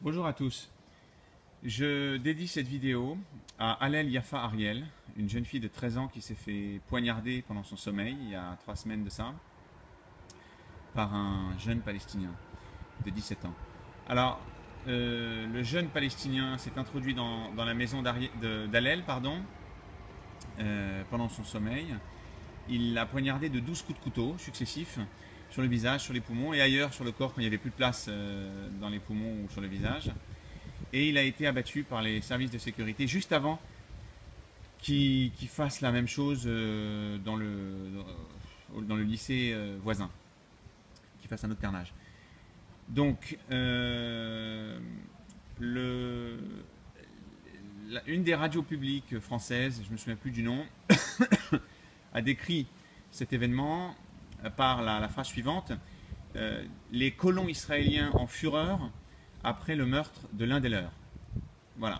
Bonjour à tous. Je dédie cette vidéo à Alel Yafa Ariel, une jeune fille de 13 ans qui s'est fait poignarder pendant son sommeil il y a 3 semaines de ça, par un jeune Palestinien de 17 ans. Alors, le jeune Palestinien s'est introduit dans la maison d'Alel pendant son sommeil. Il l'a poignardé de 12 coups de couteau successifs sur le visage, sur les poumons et ailleurs sur le corps quand il n'y avait plus de place dans les poumons ou sur le visage. Et il a été abattu par les services de sécurité juste avant qu'il fasse la même chose dans le lycée voisin, qu'il fasse un autre carnage. Donc, une des radios publiques françaises, je ne me souviens plus du nom, a décrit cet événement par la phrase suivante: les colons israéliens en fureur après le meurtre de l'un des leurs. Voilà.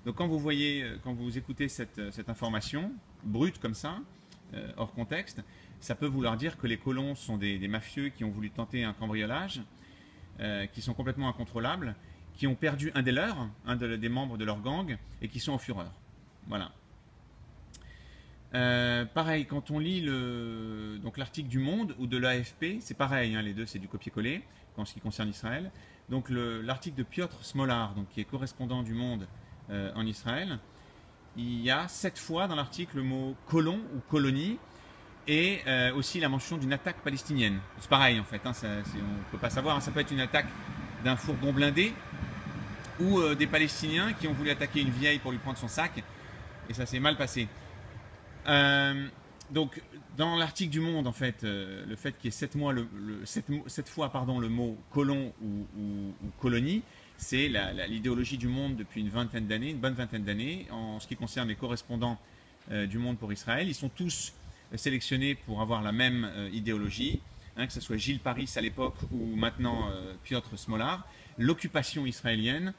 Donc quand vous écoutez cette information brute comme ça, hors contexte, ça peut vouloir dire que les colons sont des mafieux qui ont voulu tenter un cambriolage, qui sont complètement incontrôlables, qui ont perdu un des leurs, des membres de leur gang, et qui sont en fureur. Voilà. Pareil, quand on lit l'article du Monde ou de l'AFP, c'est pareil, hein, les deux c'est du copier-coller en ce qui concerne Israël. Donc l'article de Piotr Smolar, donc, qui est correspondant du Monde en Israël, il y a 7 fois dans l'article le mot colon ou colonie et aussi la mention d'une attaque palestinienne. C'est pareil en fait, hein, on ne peut pas savoir, hein, ça peut être une attaque d'un fourgon blindé ou des Palestiniens qui ont voulu attaquer une vieille pour lui prendre son sac et ça s'est mal passé. Donc, dans l'article du Monde, en fait, le fait qu'il y ait 7 fois le mot colon ou colonie, c'est l'idéologie du Monde depuis une bonne vingtaine d'années. En ce qui concerne les correspondants du Monde pour Israël, ils sont tous sélectionnés pour avoir la même idéologie, hein, que ce soit Gilles Paris à l'époque ou maintenant Piotr Smolar. L'occupation israélienne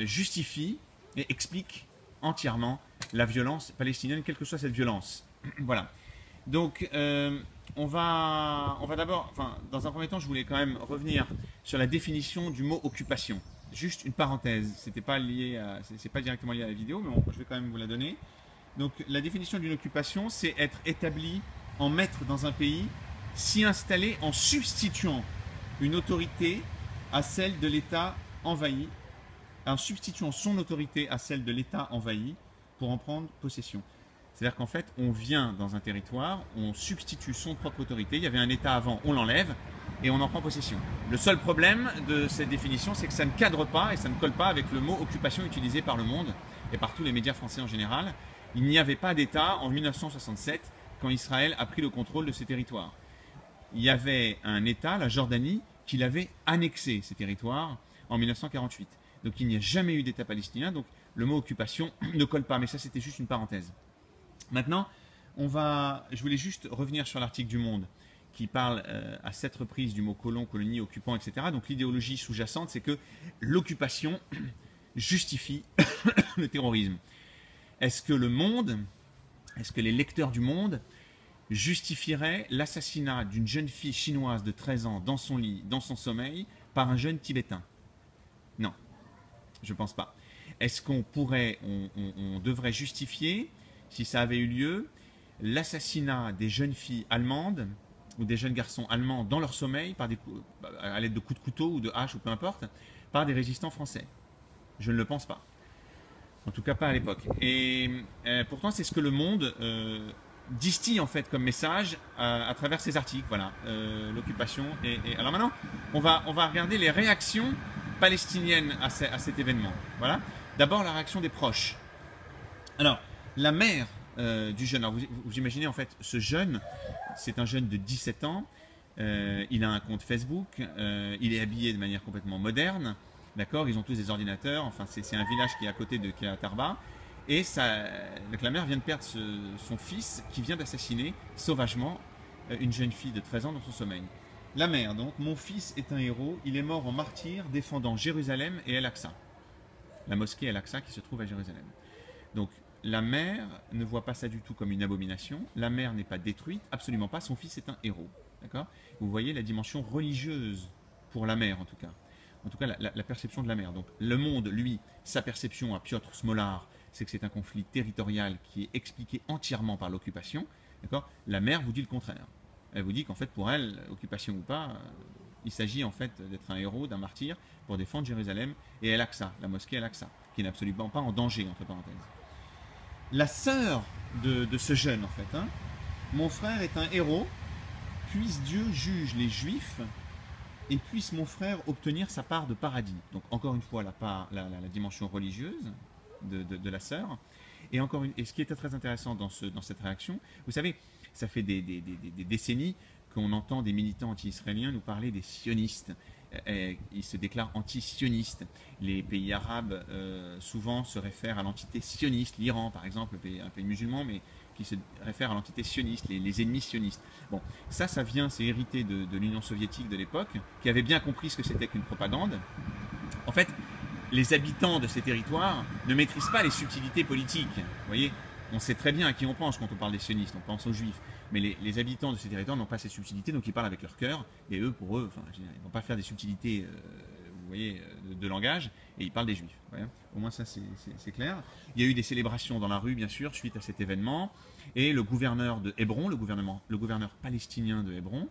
justifie et explique entièrement la violence palestinienne, quelle que soit cette violence. Voilà. Donc, on va d'abord, enfin, dans un premier temps, je voulais quand même revenir sur la définition du mot occupation. Juste une parenthèse, c'est pas directement lié à la vidéo, mais je vais quand même vous la donner. Donc, la définition d'une occupation, c'est être établi en maître dans un pays, s'y installer en substituant une autorité à celle de l'État envahi, en substituant son autorité à celle de l'État envahi pour en prendre possession. C'est-à-dire qu'en fait, on vient dans un territoire, on substitue son propre autorité. Il y avait un État avant, on l'enlève et on en prend possession. Le seul problème de cette définition, c'est que ça ne cadre pas et ça ne colle pas avec le mot occupation utilisé par le Monde et par tous les médias français en général. Il n'y avait pas d'État en 1967 quand Israël a pris le contrôle de ces territoires. Il y avait un État, la Jordanie, qui l'avait annexé, ces territoires, en 1948. Donc il n'y a jamais eu d'État palestinien, donc le mot occupation ne colle pas, mais ça c'était juste une parenthèse. Maintenant, je voulais juste revenir sur l'article du Monde qui parle à 7 reprises du mot colon, colonie, occupant, etc. Donc l'idéologie sous-jacente, c'est que l'occupation justifie le terrorisme. Est-ce que les lecteurs du Monde justifieraient l'assassinat d'une jeune fille chinoise de 13 ans dans son lit, dans son sommeil, par un jeune Tibétain? Non, je ne pense pas. Est-ce qu'on devrait justifier, si ça avait eu lieu, l'assassinat des jeunes filles allemandes ou des jeunes garçons allemands dans leur sommeil à l'aide de coups de couteau ou de hache ou peu importe, par des résistants français? Je ne le pense pas. En tout cas pas à l'époque. Et pourtant c'est ce que le Monde distille en fait comme message à travers ces articles. Voilà, l'occupation. Alors maintenant, on va regarder les réactions palestiniennes à cet événement. Voilà. D'abord la réaction des proches. Alors, la mère du jeune, alors vous imaginez en fait, ce jeune, c'est un jeune de 17 ans, il a un compte Facebook, il est habillé de manière complètement moderne, d'accord, ils ont tous des ordinateurs, enfin c'est un village qui est à côté qui est à Tarba, et donc la mère vient de perdre son fils qui vient d'assassiner sauvagement une jeune fille de 13 ans dans son sommeil. La mère donc, mon fils est un héros, il est mort en martyr défendant Jérusalem et El-Aqsa, la mosquée El-Aqsa qui se trouve à Jérusalem. Donc la mère ne voit pas ça du tout comme une abomination. La mère n'est pas détruite, absolument pas. Son fils est un héros. D'accord ? Vous voyez la dimension religieuse pour la mère, en tout cas. en tout cas la perception de la mer. Donc le monde, lui, sa perception à Piotr Smolar, c'est que c'est un conflit territorial qui est expliqué entièrement par l'occupation. D'accord ? La mer vous dit le contraire. Elle vous dit qu'en fait, pour elle, occupation ou pas, il s'agit en fait d'être un héros, d'un martyr pour défendre Jérusalem et El-Aqsa, la mosquée El-Aqsa, qui n'est absolument pas en danger, entre parenthèses. La sœur de ce jeune, en fait, hein, mon frère est un héros, puisse Dieu juge les Juifs et puisse mon frère obtenir sa part de paradis. Donc encore une fois, la dimension religieuse de la sœur. Et ce qui était très intéressant dans cette réaction, vous savez, ça fait des décennies qu'on entend des militants anti-israéliens nous parler des sionistes. Ils se déclarent anti-sionistes. Les pays arabes souvent se réfèrent à l'entité sioniste. L'Iran, par exemple, un pays musulman, mais qui se réfère à l'entité sioniste, les ennemis sionistes. Bon, ça vient, c'est hérité de l'Union soviétique de l'époque, qui avait bien compris ce que c'était qu'une propagande. En fait, les habitants de ces territoires ne maîtrisent pas les subtilités politiques. Vous voyez, on sait très bien à qui on pense quand on parle des sionistes, on pense aux juifs. Mais les habitants de ces territoires n'ont pas ces subtilités, donc ils parlent avec leur cœur. Et eux, pour eux, enfin, ils ne vont pas faire des subtilités vous voyez, de langage, et ils parlent des juifs. Voyez. Au moins ça, c'est clair. Il y a eu des célébrations dans la rue, bien sûr, suite à cet événement. Et le gouverneur de Hébron, le gouverneur palestinien de Hébron,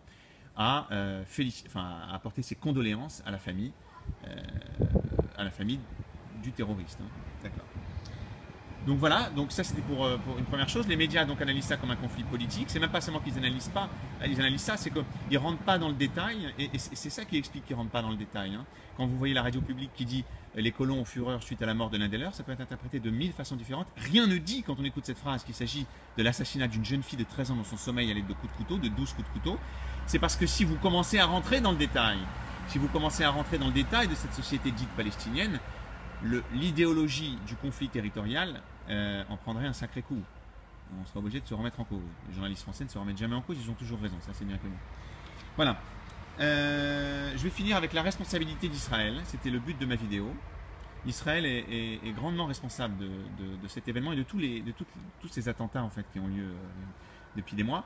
a apporté ses condoléances à la famille du terroriste. Hein. D'accord. Donc voilà, donc ça c'était pour une première chose. Les médias donc analysent ça comme un conflit politique. C'est même pas seulement qu'ils analysent pas, ils analysent ça, c'est qu'ils rentrent pas dans le détail. Et c'est ça qui explique qu'ils rentrent pas dans le détail. Hein. Quand vous voyez la radio publique qui dit les colons ont fureur suite à la mort de l'un des leurs, ça peut être interprété de 1000 façons différentes. Rien ne dit quand on écoute cette phrase qu'il s'agit de l'assassinat d'une jeune fille de 13 ans dans son sommeil à l'aide de coups de couteau, de 12 coups de couteau. C'est parce que si vous commencez à rentrer dans le détail, de cette société dite palestinienne, l'idéologie du conflit territorial en prendrait un sacré coup. On sera obligé de se remettre en cause. Les journalistes français ne se remettent jamais en cause, ils ont toujours raison, ça c'est bien connu. Voilà. Je vais finir avec la responsabilité d'Israël. C'était le but de ma vidéo. Israël est grandement responsable de cet événement et de tous ces attentats en fait, qui ont lieu depuis des mois,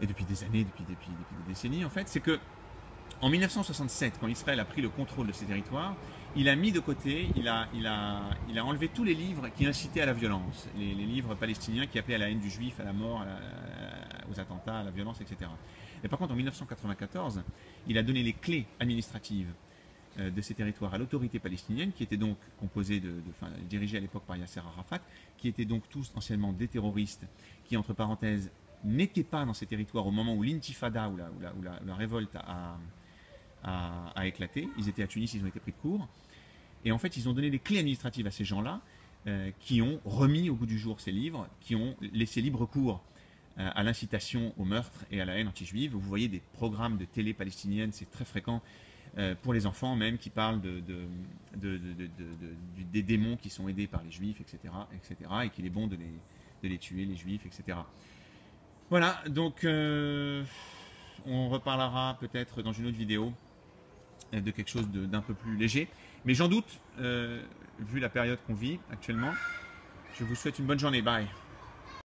et depuis des années, depuis des décennies en fait. C'est que en 1967, quand Israël a pris le contrôle de ces territoires, il a mis de côté, il a enlevé tous les livres qui incitaient à la violence, les livres palestiniens qui appelaient à la haine du juif, à la mort, aux attentats, à la violence, etc. Et par contre, en 1994, il a donné les clés administratives de ces territoires à l'autorité palestinienne, qui était donc composée dirigée à l'époque par Yasser Arafat, qui étaient donc tous anciennement des terroristes, qui, entre parenthèses, n'étaient pas dans ces territoires au moment où l'intifada, ou la révolte a éclaté. Ils étaient à Tunis, ils ont été pris de court. Et en fait, ils ont donné les clés administratives à ces gens-là, qui ont remis au goût du jour ces livres, qui ont laissé libre cours à l'incitation au meurtre et à la haine anti-juive. Vous voyez des programmes de télé palestinienne, c'est très fréquent, pour les enfants même, qui parlent des démons qui sont aidés par les juifs, etc., et qu'il est bon de les tuer, les juifs, etc. Voilà, donc on reparlera peut-être dans une autre vidéo de quelque chose d'un peu plus léger. Mais j'en doute, vu la période qu'on vit actuellement. Je vous souhaite une bonne journée. Bye.